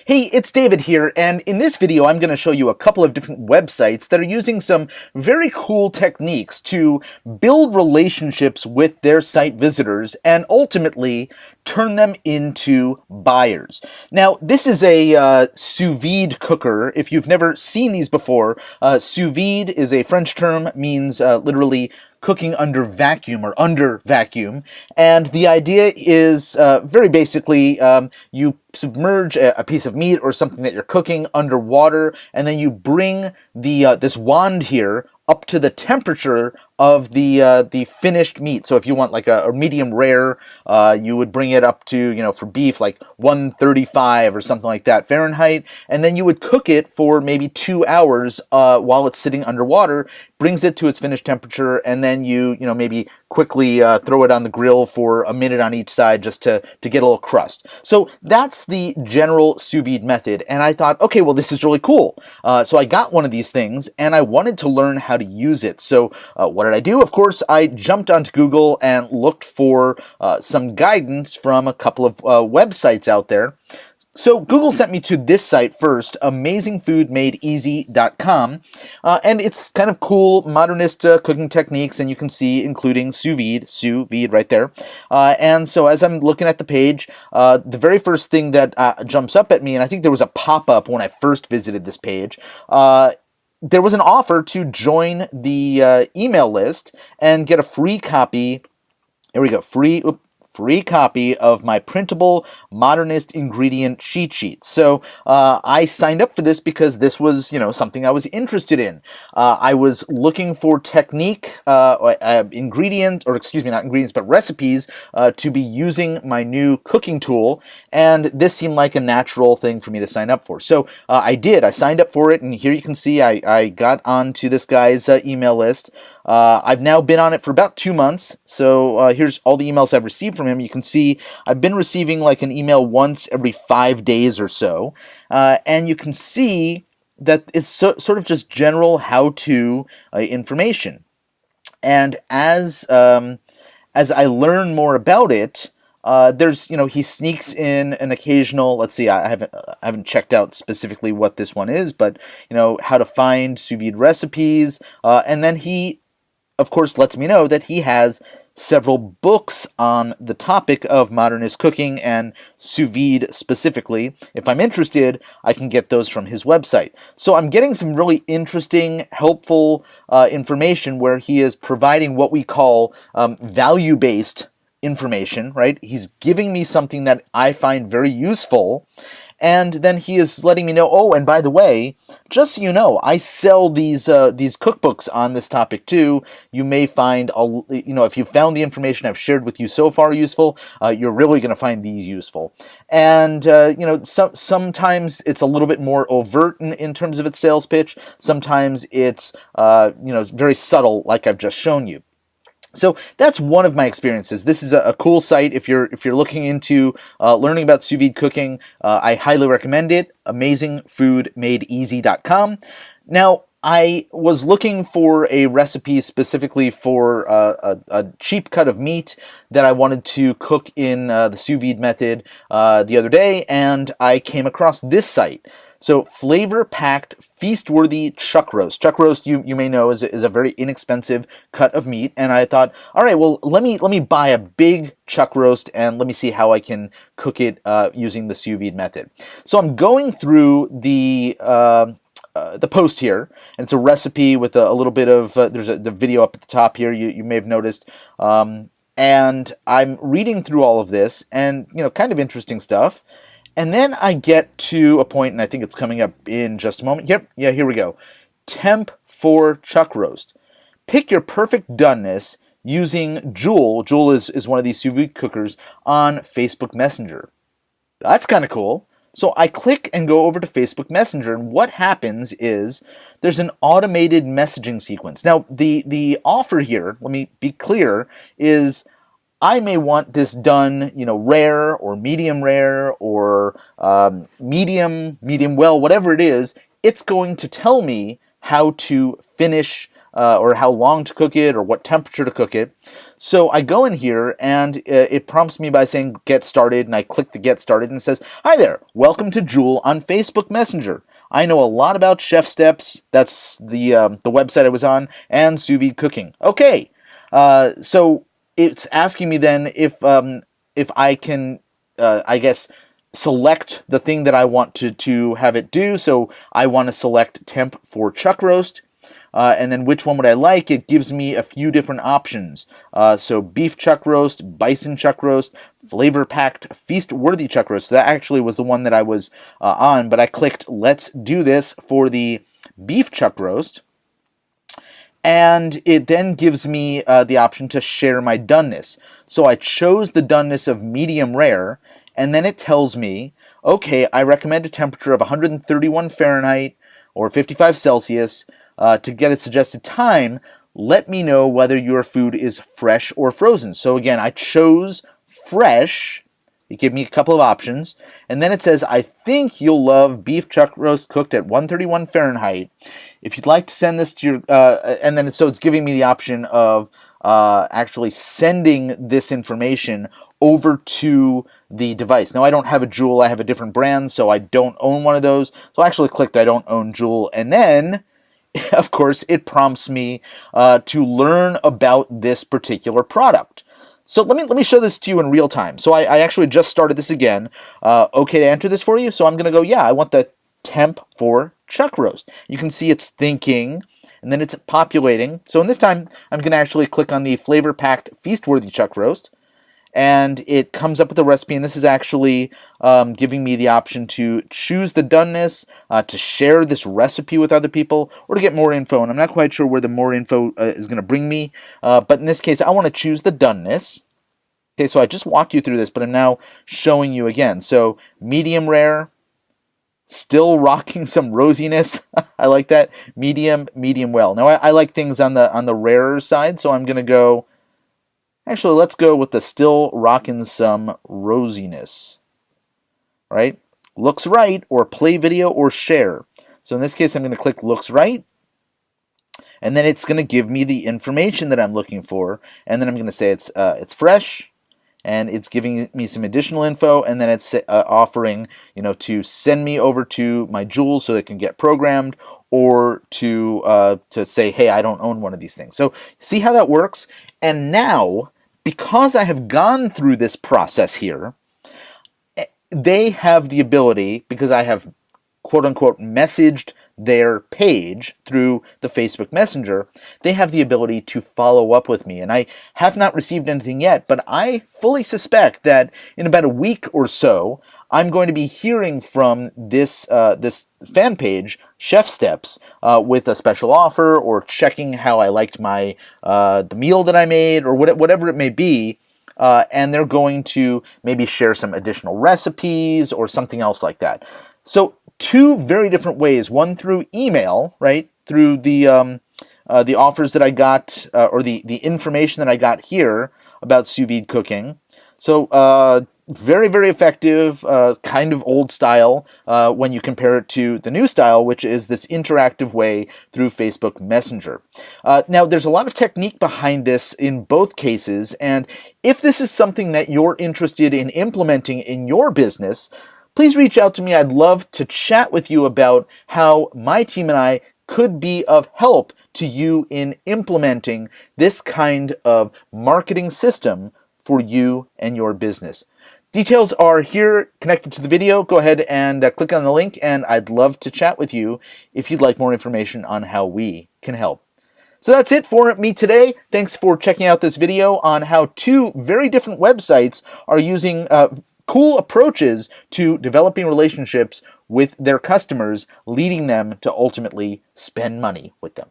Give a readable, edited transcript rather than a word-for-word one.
Hey, it's David here, and in this video I'm going to show you a couple of different websites that are using some very cool techniques to build relationships with their site visitors and ultimately turn them into buyers. Now, this is a sous vide cooker. If you've never seen these before, sous vide is a French term, means literally cooking under vacuum or under vacuum. And the idea is very basically you submerge a piece of meat or something that you're cooking under water, and then you bring the this wand here up to the temperature of the finished meat. So if you want like a medium rare, you would bring it up to, for beef, like 135 or something like that Fahrenheit, and then you would cook it for maybe 2 hours while it's sitting underwater, brings it to its finished temperature, and then you maybe quickly throw it on the grill for a minute on each side just to get a little crust. So that's the general sous vide method, and I thought, okay, well, this is really cool. So I got one of these things, and I wanted to learn how to use it. So what did I do? Of course, I jumped onto Google and looked for some guidance from a couple of websites out there. So Google sent me to this site first, amazingfoodmadeeasy.com, and it's kind of cool, modernist cooking techniques, and you can see including sous vide right there. And so as I'm looking at the page, the very first thing that jumps up at me, and I think there was a pop-up when I first visited this page, there was an offer to join the email list and get a free copy. Here we go, free copy of my printable modernist ingredient cheat sheet. So I signed up for this because this was, something I was interested in. I was looking for technique, not ingredients, but recipes to be using my new cooking tool, and this seemed like a natural thing for me to sign up for. So I did. I signed up for it, and here you can see I got onto this guy's email list. I've now been on it for about 2 months, so here's all the emails I've received from him. You can see I've been receiving like an email once every 5 days or so, and you can see that it's sort of just general how-to information. And as I learn more about it, there's, he sneaks in an occasional, let's see, I haven't checked out specifically what this one is, but, how to find sous vide recipes, and then he, of course, lets me know that he has several books on the topic of modernist cooking and sous vide specifically. If I'm interested, I can get those from his website. So I'm getting some really interesting, helpful information where he is providing what we call value-based information, right? He's giving me something that I find very useful, and then he is letting me know, oh, and by the way, just so you know, I sell these cookbooks on this topic too. You may find, if you found the information I've shared with you so far useful, you're really going to find these useful. And, sometimes it's a little bit more overt in terms of its sales pitch. Sometimes it's, very subtle, like I've just shown you. So that's one of my experiences. This is a cool site if you're looking into learning about sous vide cooking. I highly recommend it. AmazingFoodMadeEasy.com. Now, I was looking for a recipe specifically for a cheap cut of meat that I wanted to cook in the sous vide method the other day, and I came across this site. So, flavor-packed, feast-worthy chuck roast. Chuck roast, you may know, is a very inexpensive cut of meat. And I thought, all right, well, let me buy a big chuck roast and let me see how I can cook it using the sous vide method. So I'm going through the post here, and it's a recipe with a little bit of there's the video up at the top here. You may have noticed. And I'm reading through all of this, and kind of interesting stuff. And then I get to a point, and I think it's coming up in just a moment. Yep, yeah, here we go. Temp for chuck roast. Pick your perfect doneness using Joule. Joule is one of these sous vide cookers on Facebook Messenger. That's kind of cool. So I click and go over to Facebook Messenger, and what happens is there's an automated messaging sequence. Now, the offer here, let me be clear, is I may want this done, rare or medium well, whatever it is. It's going to tell me how to finish or how long to cook it or what temperature to cook it. So I go in here and it prompts me by saying get started, and I click the get started and it says, "Hi there, welcome to Joule on Facebook Messenger. I know a lot about Chef Steps," that's the website I was on, "and sous vide cooking." Okay, so it's asking me then if I can, I guess, select the thing that I want to have it do. So I want to select temp for chuck roast. And then which one would I like? It gives me a few different options. So beef chuck roast, bison chuck roast, flavor-packed, feast-worthy chuck roast. So that actually was the one that I was on, but I clicked let's do this for the beef chuck roast. And it then gives me the option to share my doneness. So I chose the doneness of medium rare, and then it tells me, okay, I recommend a temperature of 131 Fahrenheit or 55 Celsius. To get a suggested time, let me know whether your food is fresh or frozen. So again, I chose fresh. It gave me a couple of options. And then it says, I think you'll love beef chuck roast cooked at 131 Fahrenheit. If you'd like to send this to your, and then so it's giving me the option of actually sending this information over to the device. Now I don't have a Joule, I have a different brand, so I don't own one of those. So I actually clicked I don't own Joule, and then of course, it prompts me to learn about this particular product. So let me show this to you in real time. So I actually just started this again. Okay to enter this for you. So I'm going to go, yeah, I want the temp for chuck roast. You can see it's thinking, and then it's populating. So in this time, I'm going to actually click on the flavor-packed feast-worthy chuck roast. And it comes up with a recipe, and this is actually giving me the option to choose the doneness, to share this recipe with other people, or to get more info. And I'm not quite sure where the more info is going to bring me, but in this case, I want to choose the doneness. Okay, so I just walked you through this, but I'm now showing you again. So medium rare, still rocking some rosiness. I like that. Medium well. Now I like things on the rarer side, so I'm going to go. Actually, let's go with the still rockin' some rosiness. Right? Looks right, or play video, or share. So in this case, I'm going to click looks right. And then it's going to give me the information that I'm looking for. And then I'm going to say it's fresh. And it's giving me some additional info. And then it's offering, to send me over to my Joule so it can get programmed, or to say, hey, I don't own one of these things. So see how that works? And now, because I have gone through this process here, they have the ability, because I have quote-unquote messaged their page through the Facebook Messenger, they have the ability to follow up with me. And I have not received anything yet, but I fully suspect that in about a week or so, I'm going to be hearing from this fan page, Chef Steps, with a special offer, or checking how I liked my the meal that I made, or whatever it may be. And they're going to maybe share some additional recipes or something else like that. So two very different ways. One through email, right? Through the offers that I got, or the information that I got here about sous vide cooking. So very, very effective, kind of old style when you compare it to the new style, which is this interactive way through Facebook Messenger. Now, there's a lot of technique behind this in both cases, and if this is something that you're interested in implementing in your business, please reach out to me. I'd love to chat with you about how my team and I could be of help to you in implementing this kind of marketing system for you and your business. Details are here connected to the video. Go ahead and click on the link, and I'd love to chat with you if you'd like more information on how we can help. So that's it for me today. Thanks for checking out this video on how two very different websites are using cool approaches to developing relationships with their customers, leading them to ultimately spend money with them.